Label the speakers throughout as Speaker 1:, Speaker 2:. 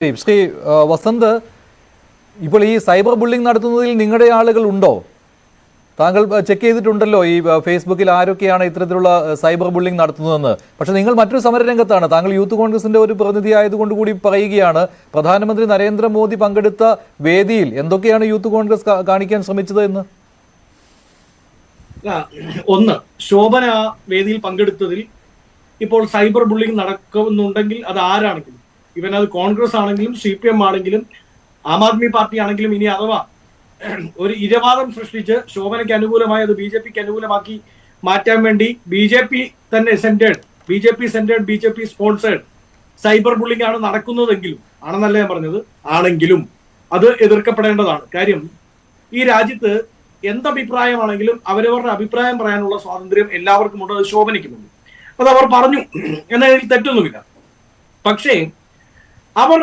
Speaker 1: ശ്രീ വസന്ത്, ഇപ്പോൾ ഈ cyber bullying നടത്തുന്നതിൽ നിങ്ങളുടെ ആളുകൾ ഉണ്ടോ? താങ്കൾ ചെക്ക് ചെയ്തിട്ടുണ്ടല്ലോ ഈ ഫേസ്ബുക്കിൽ ആരൊക്കെയാണ് ഇത്തരത്തിലുള്ള സൈബർ ബുള്ളിംഗ് നടത്തുന്നതെന്ന്. പക്ഷേ നിങ്ങൾ മറ്റൊരു സമരരംഗത്താണ്. താങ്കൾ യൂത്ത് കോൺഗ്രസിന്റെ ഒരു പ്രതിനിധി ആയതുകൊണ്ട് കൂടി പറയുകയാണ്, പ്രധാനമന്ത്രി നരേന്ദ്രമോദി പങ്കെടുത്ത വേദിയിൽ എന്തൊക്കെയാണ് യൂത്ത് കോൺഗ്രസ് കാണിക്കാൻ ശ്രമിച്ചത് എന്ന്.
Speaker 2: ഒന്ന്, ശോഭന വേദിയിൽ പങ്കെടുത്തതിൽ ഇപ്പോൾ സൈബർ ബുള്ളിംഗ് നടക്കുന്നുണ്ടെങ്കിൽ അത് ആരാണെങ്കിലും, ഇവൻ അത് കോൺഗ്രസ് ആണെങ്കിലും CPM ആണെങ്കിലും ആം ആദ്മി പാർട്ടി ആണെങ്കിലും, ഇനി അഥവാ ഒരു ഇരവാദം സൃഷ്ടിച്ച് ശോഭനയ്ക്ക് അനുകൂലമായി അത് BJP അനുകൂലമാക്കി മാറ്റാൻ വേണ്ടി BJP തന്നെ centred, BJP sponsored cyber bullying ആണ് നടക്കുന്നതെങ്കിലും, ആണെന്നല്ല ഞാൻ പറഞ്ഞത്, ആണെങ്കിലും അത് എതിർക്കപ്പെടേണ്ടതാണ്. കാര്യം ഈ രാജ്യത്ത് എന്തഭിപ്രായമാണെങ്കിലും അവരവരുടെ അഭിപ്രായം പറയാനുള്ള സ്വാതന്ത്ര്യം എല്ലാവർക്കും ഉണ്ട്, അത് ശോഭനയ്ക്കുമുണ്ട്. അത് അവർ പറഞ്ഞു എന്നതിൽ തെറ്റൊന്നുമില്ല. പക്ഷേ അവർ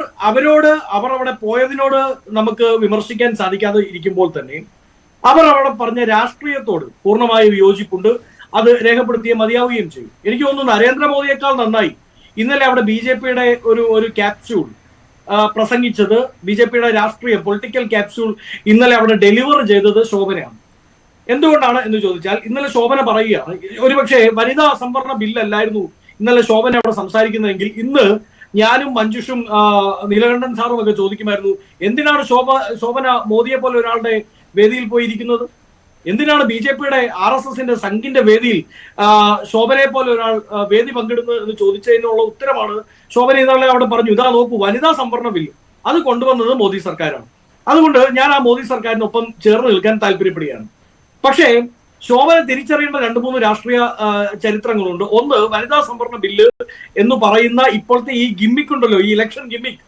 Speaker 2: അവിടെ പോയതിനോട് നമുക്ക് വിമർശിക്കാൻ സാധിക്കാതെ ഇരിക്കുമ്പോൾ തന്നെ അവർ അവിടെ പറഞ്ഞ രാഷ്ട്രീയത്തോട് പൂർണ്ണമായി വിയോജിപ്പുണ്ട്. അത് രേഖപ്പെടുത്തിയേ മതിയാവുകയും ചെയ്യും. എനിക്ക് തോന്നുന്നു നരേന്ദ്രമോദിയേക്കാൾ നന്നായി ഇന്നലെ അവിടെ BJPയുടെ ഒരു ക്യാപ്സ്യൂൾ പ്രസംഗിച്ചത്, BJPയുടെ രാഷ്ട്രീയ പൊളിറ്റിക്കൽ ക്യാപ്സ്യൂൾ ഇന്നലെ അവിടെ ഡെലിവർ ചെയ്തത് ശോഭനയാണ്. എന്തുകൊണ്ടാണ് എന്ന് ചോദിച്ചാൽ, ഇന്നലെ ശോഭന പറയുകയാണ്, ഒരുപക്ഷെ വനിതാ സംവരണ ബില്ലല്ലായിരുന്നു ഇന്നലെ ശോഭന അവിടെ സംസാരിക്കുന്നതെങ്കിൽ ഇന്ന് ഞാനും മഞ്ജുഷും നീലകണ്ഠൻ സാറും ഒക്കെ ചോദിക്കുമായിരുന്നു, എന്തിനാണ് ശോഭന മോദിയെ പോലെ ഒരാളുടെ വേദിയിൽ പോയിരിക്കുന്നത്? എന്തിനാണ് BJPയുടെ RSSന്റെ സംഘിന്റെ വേദിയിൽ ശോഭനയെ പോലെ ഒരാൾ വേദി പങ്കിടുന്നത് എന്ന് ചോദിച്ചതിനുള്ള ഉത്തരമാണ് ശോഭന ഇന്നലെ അവിടെ പറഞ്ഞു. ഇതാ നോക്കൂ, വനിതാ സംവരണ ബില്ല് അത് കൊണ്ടുവന്നത് മോദി സർക്കാരാണ്. അതുകൊണ്ട് ഞാൻ ആ മോദി സർക്കാരിനൊപ്പം ചേർന്ന് നിൽക്കാൻ താല്പര്യപ്പെടുകയാണ്. പക്ഷേ ശോഭന തിരിച്ചറിയേണ്ട 2-3 രാഷ്ട്രീയ ചരിത്രങ്ങളുണ്ട്. ഒന്ന്, വനിതാ സംവരണ ബില്ല് എന്ന് പറയുന്ന ഇപ്പോഴത്തെ ഈ ഗിമ്മിക് ഉണ്ടല്ലോ, ഈ ഇലക്ഷൻ ഗിമ്മിക്,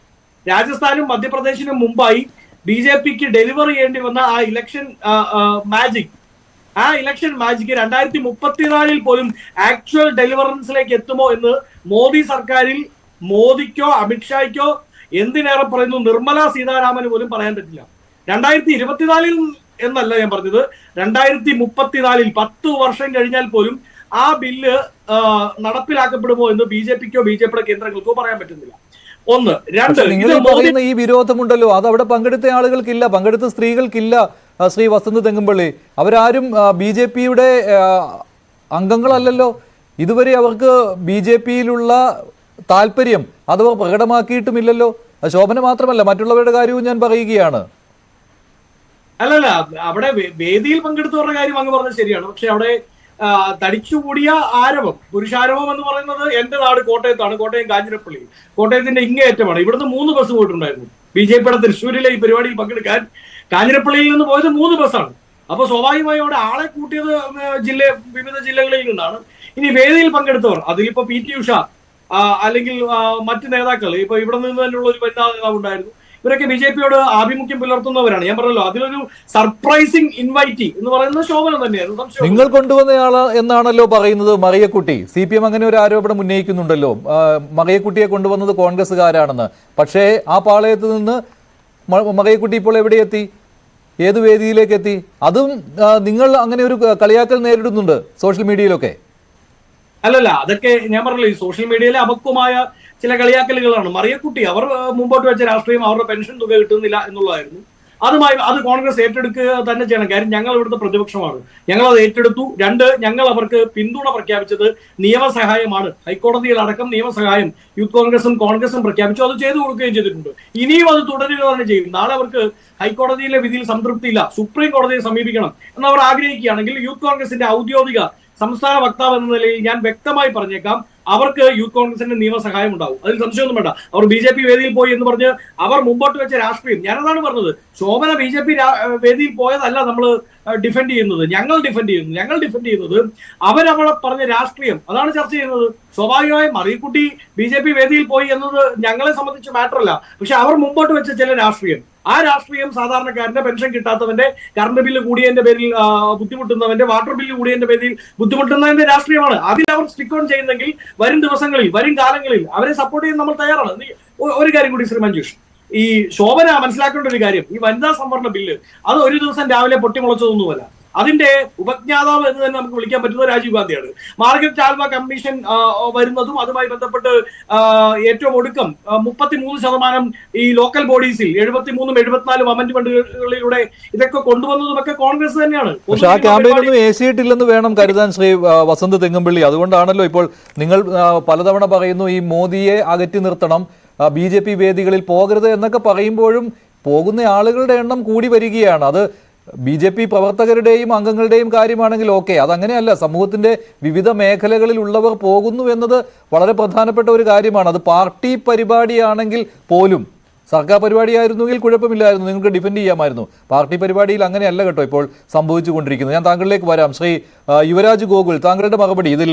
Speaker 2: രാജസ്ഥാനും മധ്യപ്രദേശിനും മുമ്പായി BJPക്ക് ഡെലിവർ ചെയ്യേണ്ടി വന്ന ആ ഇലക്ഷൻ മാജിക് 2034 പോലും ആക്ച്വൽ ഡെലിവറൻസിലേക്ക് എത്തുമോ എന്ന് മോദി സർക്കാരിൽ മോദിക്കോ അമിത്ഷായ്ക്കോ, എന്തിനേറെ പറയുന്നു നിർമ്മല സീതാരാമന് പോലും പറയാൻ പറ്റില്ല. 2024 എന്നല്ല ഞാൻ പറഞ്ഞത്, 2034 10 വർഷം കഴിഞ്ഞാൽ പോലും ആ ബില്ല് നടപ്പിലാക്കപ്പെടുമോ എന്ന് BJPക്കോ BJPയുടെ കേന്ദ്രങ്ങൾക്കോ പറയാൻ പറ്റുന്നില്ല. ഒന്ന്. രണ്ട്,
Speaker 1: ഈ വിരോധമുണ്ടല്ലോ, അത് അവിടെ പങ്കെടുത്ത ആളുകൾക്കില്ല, പങ്കെടുത്ത സ്ത്രീകൾക്കില്ല. ശ്രീ വസന്ത് തെങ്ങുംപള്ളി, അവരാരും BJPയുടെ അംഗങ്ങളല്ലല്ലോ. ഇതുവരെ അവർക്ക് BJPയിലുള്ള താല്പര്യം അതവർ പ്രകടമാക്കിയിട്ടുമില്ലല്ലോ. ശോഭന മാത്രമല്ല, മറ്റുള്ളവരുടെ കാര്യവും ഞാൻ പറയുകയാണ്.
Speaker 2: അല്ലല്ല, അവിടെ വേദിയിൽ പങ്കെടുത്തവരുടെ കാര്യം അങ്ങ് പറഞ്ഞത് ശരിയാണ്. പക്ഷെ അവിടെ തടിച്ചുകൂടിയ ആരവം, പുരുഷാരവം എന്ന് പറയുന്നത് എന്റെ നാട് കോട്ടയത്താണ്, കോട്ടയം കാഞ്ഞിരപ്പള്ളി, കോട്ടയത്തിന്റെ ഇങ്ങേയറ്റമാണ്. ഇവിടുന്ന് 3 ബസ് പോയിട്ടുണ്ടായിരുന്നു. BJPയുടെ തൃശ്ശൂരിലെ ഈ പരിപാടിയിൽ പങ്കെടുക്കാൻ കാഞ്ഞിരപ്പള്ളിയിൽ നിന്ന് പോയത് 3 ബസ്സാണ്. അപ്പൊ സ്വാഭാവികമായും അവിടെ ആളെ കൂട്ടിയത് വിവിധ ജില്ലകളിൽ നിന്നാണ്. ഇനി വേദിയിൽ പങ്കെടുത്തവർ, അതിലിപ്പോ PT ഉഷ അല്ലെങ്കിൽ മറ്റ് നേതാക്കൾ, ഇപ്പൊ ഇവിടെ നിന്ന് തന്നെയുള്ള ഒരു വനിതാ നേതാവ് ഉണ്ടായിരുന്നു. ഇവരൊക്കെ BJPയോട് ആഭിമുഖ്യം പുലർത്തുന്നവരാണ്. ഞാൻ പറഞ്ഞല്ലോ, അതിലൊരു സർപ്രൈസിംഗ് ഇൻവൈറ്റി എന്ന് പറയുന്നത് ശോഭന തന്നെയായിരുന്നു.
Speaker 1: നിങ്ങൾ കൊണ്ടുവന്നയാള് എന്നാണല്ലോ പറയുന്നത് മറിയക്കുട്ടി. CPM അങ്ങനെ ഒരു ആരോപണം ഉന്നയിക്കുന്നുണ്ടല്ലോ, മറിയക്കുട്ടിയെ കൊണ്ടുവന്നത് കോൺഗ്രസ്സുകാരാണെന്ന്. പക്ഷേ ആ പാളയത്ത് നിന്ന് മറിയക്കുട്ടി ഇപ്പോൾ എവിടെ എത്തി? ഏത് വേദിയിലേക്ക് എത്തി? അതും നിങ്ങൾ അങ്ങനെ ഒരു കളിയാക്കൽ നേരിടുന്നുണ്ട് സോഷ്യൽ മീഡിയയിലൊക്കെ.
Speaker 2: അല്ലല്ല, അതൊക്കെ ഞാൻ പറഞ്ഞല്ലോ, ഈ സോഷ്യൽ മീഡിയയിലെ അപക്വമായ ചില കളിയാക്കലുകളാണ്. മറിയക്കുട്ടി അവർ മുമ്പോട്ട് വെച്ച രാഷ്ട്രീയം അവരുടെ പെൻഷൻ തുക കിട്ടുന്നില്ല എന്നുള്ളതായിരുന്നു. അത് കോൺഗ്രസ് ഏറ്റെടുക്കുക തന്നെ ചെയ്യണം. കാര്യം ഞങ്ങൾ ഇവിടുത്തെ പ്രതിപക്ഷമാണ്, ഞങ്ങൾ അത് ഏറ്റെടുത്തു. 2, ഞങ്ങൾ അവർക്ക് പിന്തുണ പ്രഖ്യാപിച്ചത് നിയമസഹായമാണ്. ഹൈക്കോടതിയിൽ അടക്കം നിയമസഹായം യൂത്ത് കോൺഗ്രസും പ്രഖ്യാപിച്ചു, അത് ചെയ്തു കൊടുക്കുകയും ചെയ്തിട്ടുണ്ട്. ഇനിയും അത് തുടരുക തന്നെ ചെയ്യും. നാളെ അവർക്ക് ഹൈക്കോടതിയിലെ വിധിയിൽ സംതൃപ്തിയില്ല, സുപ്രീം കോടതിയെ സമീപിക്കണം എന്നവർ ആഗ്രഹിക്കുകയാണെങ്കിൽ യൂത്ത് കോൺഗ്രസിന്റെ ഔദ്യോഗിക സംസ്ഥാന വക്താവ് എന്ന നിലയിൽ ഞാൻ വ്യക്തമായി പറഞ്ഞേക്കാം, അവർക്ക് യൂത്ത് കോൺഗ്രസിന്റെ നിയമസഹായം ഉണ്ടാവും, അതിൽ സംശയമൊന്നും വേണ്ട. അവർ BJP വേദിയിൽ പോയി എന്ന് പറഞ്ഞ് അവർ മുമ്പോട്ട് വെച്ച രാഷ്ട്രീയം, ഞാനതാണ് പറഞ്ഞത്, ശോഭന BJP വേദിയിൽ പോയതല്ല നമ്മൾ ഡിഫെൻഡ് ചെയ്യുന്നത്, ഞങ്ങൾ ഡിഫെൻഡ് ചെയ്യുന്നത് അവരവിടെ പറഞ്ഞ രാഷ്ട്രീയം, അതാണ് ചർച്ച ചെയ്യുന്നത്. സ്വാഭാവികമായും മറിയക്കുട്ടി BJP വേദിയിൽ പോയി എന്നത് ഞങ്ങളെ സംബന്ധിച്ച് മാറ്ററല്ല. പക്ഷെ അവർ മുമ്പോട്ട് വെച്ച ചില രാഷ്ട്രീയം, ആ രാഷ്ട്രീയം സാധാരണക്കാരന്റെ പെൻഷൻ കിട്ടാത്തവന്റെ, കറണ്ട് ബില്ല് കൂടിയതിന്റെ പേരിൽ ബുദ്ധിമുട്ടുന്നവന്റെ, വാട്ടർ ബില്ല് കൂടിയതിന്റെ പേരിൽ ബുദ്ധിമുട്ടുന്നതിന്റെ രാഷ്ട്രീയമാണ്. അതിൽ അവർ സ്റ്റിക്ക് ഓൺ ചെയ്യുന്നെങ്കിൽ വരും ദിവസങ്ങളിൽ, വരും കാലങ്ങളിൽ അവരെ സപ്പോർട്ട് ചെയ്യാൻ നമ്മൾ തയ്യാറാണ്. ഒരു കാര്യം കൂടി ശ്രീ മഞ്ജുഷ്, ഈ ശോഭന മനസ്സിലാക്കേണ്ട ഒരു കാര്യം, ഈ വനിതാ സംവരണ ബില്ല് അത് ഒരു ദിവസം രാവിലെ പൊട്ടിമുളച്ചതൊന്നുമല്ല. അതിന്റെ ഉപജ്ഞാതാവ് എന്ന് തന്നെ നമുക്ക് വിളിക്കാൻ പറ്റുന്നത് രാജീവ് ഗാന്ധിയാണ്. മാർഗരറ്റ് ആൽവ കമ്മീഷൻ വരുന്നതും അതുമായി ബന്ധപ്പെട്ട് ഏറ്റവും ഒടുക്കം 33% ഈ ലോക്കൽ ബോഡീസിൽ 73 74 അമെന്റ്മെന്റുകളിലൂടെ ഇതൊക്കെ കൊണ്ടുവന്നതുമൊക്കെ കോൺഗ്രസ് തന്നെയാണ്.
Speaker 1: പക്ഷെ ആ ക്യാമ്പയിനൊന്നും ഏശിയിട്ടില്ലെന്ന് വേണം കരുതാൻ ശ്രീ വസന്ത് തെങ്ങമ്പള്ളി. അതുകൊണ്ടാണല്ലോ ഇപ്പോൾ നിങ്ങൾ പലതവണ പറയുന്നു ഈ മോദിയെ അകറ്റി നിർത്തണം, BJP വേദികളിൽ പോകരുത് എന്നൊക്കെ പറയുമ്പോഴും പോകുന്ന ആളുകളുടെ എണ്ണം കൂടി വരികയാണ്. അത് BJP പ്രവർത്തകരുടെയും അംഗങ്ങളുടെയും കാര്യമാണെങ്കിൽ ഓക്കെ, അതങ്ങനെയല്ല. സമൂഹത്തിന്റെ വിവിധ മേഖലകളിൽ ഉള്ളവർ പോകുന്നു എന്നത് വളരെ പ്രധാനപ്പെട്ട ഒരു കാര്യമാണ്. അത് പാർട്ടി പരിപാടിയാണെങ്കിൽ പോലും, സർക്കാർ പരിപാടിയായിരുന്നെങ്കിൽ കുഴപ്പമില്ലായിരുന്നു, നിങ്ങൾക്ക് ഡിഫെൻഡ് ചെയ്യാമായിരുന്നു. പാർട്ടി പരിപാടിയിൽ അങ്ങനെയല്ല കേട്ടോ ഇപ്പോൾ സംഭവിച്ചുകൊണ്ടിരിക്കുന്നത്. ഞാൻ താങ്കളിലേക്ക് വരാം. ശ്രീ യുവരാജ് ഗോകുൽ, താങ്കളുടെ മറുപടി ഇതിൽ